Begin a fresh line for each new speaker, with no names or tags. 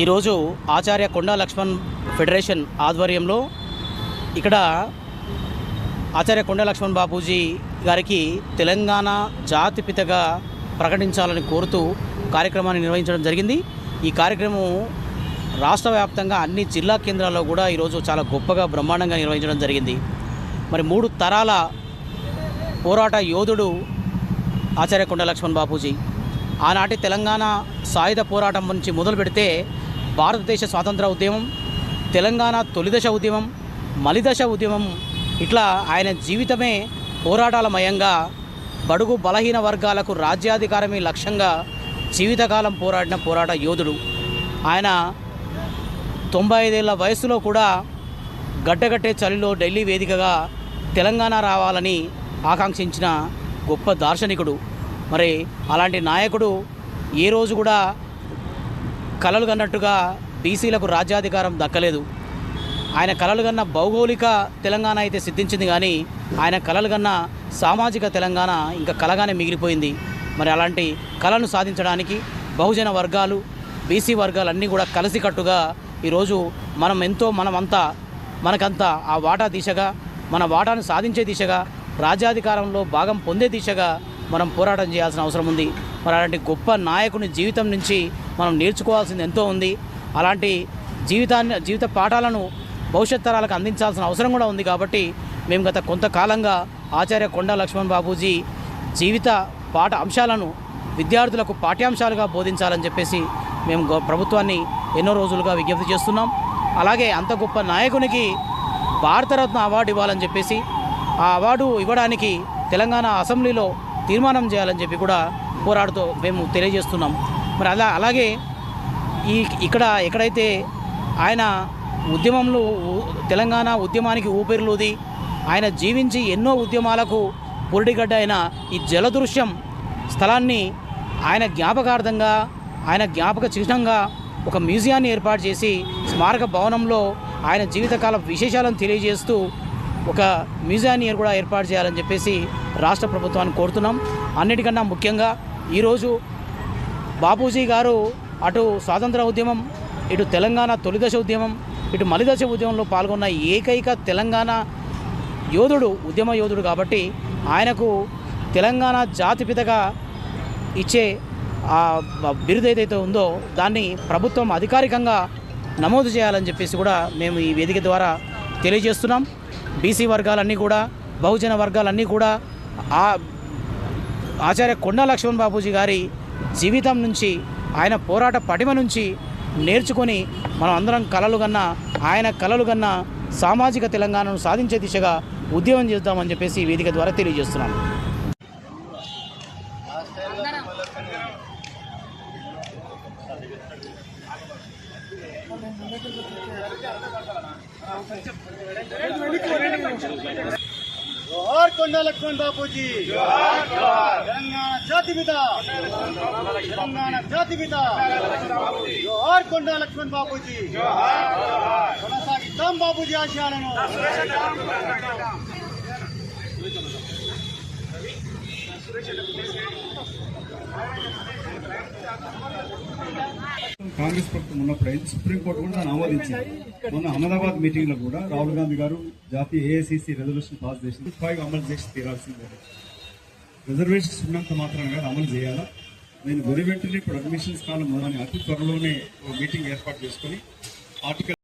ఈరోజు ఆచార్య కొండా లక్ష్మణ్ ఫెడరేషన్ ఆధ్వర్యంలో ఇక్కడ ఆచార్య కొండా లక్ష్మణ్ బాపూజీ గారికి తెలంగాణ జాతిపితగా ప్రకటించాలని కోరుతూ కార్యక్రమాన్ని నిర్వహించడం జరిగింది. ఈ కార్యక్రమం రాష్ట్ర వ్యాప్తంగా అన్ని జిల్లా కేంద్రాల్లో కూడా ఈరోజు చాలా గొప్పగా బ్రహ్మాండంగా నిర్వహించడం జరిగింది. మరి 3 తరాల పోరాట యోధుడు ఆచార్య కొండా లక్ష్మణ్ బాపూజీ. ఆనాటి తెలంగాణ సాయుధ పోరాటం నుంచి మొదలు పెడితే భారతదేశ స్వాతంత్ర ఉద్యమం, తెలంగాణ తొలిదశ ఉద్యమం, మలిదశ ఉద్యమం, ఇట్లా ఆయన జీవితమే పోరాటాలమయంగా బడుగు బలహీన వర్గాలకు రాజ్యాధికారమే లక్ష్యంగా జీవితకాలం పోరాడిన పోరాట యోధుడు. ఆయన 95 ఏళ్ల వయసులో కూడా గడ్డగట్టే చలిలో ఢిల్లీ వేదికగా తెలంగాణ రావాలని ఆకాంక్షించిన గొప్ప దార్శనికుడు. మరి అలాంటి నాయకుడు ఏ రోజు కూడా కలలు కన్నట్టుగా బీసీలకు రాజ్యాధికారం దక్కలేదు. ఆయన కలలు కన్న భౌగోళిక తెలంగాణ అయితే సిద్ధించింది, కానీ ఆయన కలలు కన్న సామాజిక తెలంగాణ ఇంకా కలగానే మిగిలిపోయింది. మరి అలాంటి కళను సాధించడానికి బహుజన వర్గాలు, బీసీ వర్గాలన్నీ కూడా కలిసికట్టుగా ఈరోజు మనకంతా ఆ వాటా దిశగా, మన వాటాను సాధించే దిశగా, రాజ్యాధికారంలో భాగం పొందే దిశగా మనం పోరాటం చేయాల్సిన అవసరం ఉంది. మరి అలాంటి గొప్ప నాయకుని జీవితం నుంచి మనం నేర్చుకోవాల్సింది ఎంతో ఉంది. అలాంటి జీవిత పాఠాలను భవిష్యత్ తరాలకు అందించాల్సిన అవసరం కూడా ఉంది. కాబట్టి మేము గత కొంతకాలంగా ఆచార్య కొండా లక్ష్మణ్ బాపూజీ జీవిత పాఠ అంశాలను విద్యార్థులకు పాఠ్యాంశాలుగా బోధించాలని చెప్పేసి మేము ప్రభుత్వాన్ని ఎన్నో రోజులుగా విజ్ఞప్తి చేస్తున్నాం. అలాగే అంత గొప్ప నాయకునికి భారతరత్న అవార్డు ఇవ్వాలని చెప్పేసి, ఆ అవార్డు ఇవ్వడానికి తెలంగాణ అసెంబ్లీలో తీర్మానం చేయాలని చెప్పి కూడా పోరాడుతూ మేము తెలియజేస్తున్నాం. మరి అలాగే ఎక్కడైతే ఆయన ఉద్యమంలో తెలంగాణ ఉద్యమానికి ఊపిరిలూది ఆయన జీవించి ఎన్నో ఉద్యమాలకు పురిటిగడ్డ అయిన ఈ జలదృశ్యం స్థలాన్ని ఆయన జ్ఞాపకార్థంగా, ఆయన జ్ఞాపక చిహ్నంగా ఒక మ్యూజియాన్ని ఏర్పాటు చేసి స్మారక భవనంలో ఆయన జీవితకాల విశేషాలను తెలియజేస్తూ ఒక మ్యూజియాన్ని కూడా ఏర్పాటు చేయాలని చెప్పేసి రాష్ట్ర ప్రభుత్వాన్ని కోరుతున్నాం. అన్నిటికన్నా ముఖ్యంగా ఈరోజు బాపూజీ గారు అటు స్వాతంత్ర ఉద్యమం, ఇటు తెలంగాణ తొలిదశ ఉద్యమం, ఇటు మలిదశ ఉద్యమంలో పాల్గొన్న ఏకైక తెలంగాణ యోధుడు, ఉద్యమ యోధుడు. కాబట్టి ఆయనకు తెలంగాణ జాతిపితగా ఇచ్చే ఆ బిరుదు ఏదైతే ఉందో దాన్ని ప్రభుత్వం అధికారికంగా నమోదు చేయాలని చెప్పేసి కూడా మేము ఈ వేదిక ద్వారా తెలియజేస్తున్నాం. బీసీ వర్గాలన్నీ కూడా, బహుజన వర్గాలన్నీ కూడా ఆచార్య కొండా లక్ష్మణ్ బాపూజీ గారి జీవితం నుంచి, ఆయన పోరాట పటిమ నుంచి నేర్చుకొని మనం అందరం ఆయన కలలు కన్న సామాజిక తెలంగాణను సాధించే దిశగా ఉద్యమం చేద్దామని చెప్పేసి ఈ వేదిక ద్వారా తెలియజేస్తున్నాం.
जोहार కొండా లక్ష్మణ్ బాపూజీ, తెలంగాణ జాతిపిత, తెలంగాణ జాతిపిత. జోహార్ కొండా లక్ష్మణ్ బాపూజీ, కొనసాగిద్దాం బాపూజీ ఆశయాలను.
కాంగ్రెస్ ప్రభుత్వం ఉన్నప్పుడు సుప్రీంకోర్టు కూడా దాన్ని ఆమోదించింది. మొన్న అహ్మదాబాద్ మీటింగ్ లో కూడా రాహుల్ గాంధీ గారు జాతీయ ఏఐసిసి రెజల్యూషన్ పాస్ చేసింది. అమలు చేసి తీరాల్సిందే. రిజర్వేషన్స్ ఉన్నంత మాత్రంగా అమలు చేయాలా. నేను వెరీ వెంటనే ఇప్పుడు అడ్మిషన్స్ కాలం మొదలని అతి త్వరలోనే మీటింగ్ ఏర్పాటు చేసుకుని ఆర్టికల్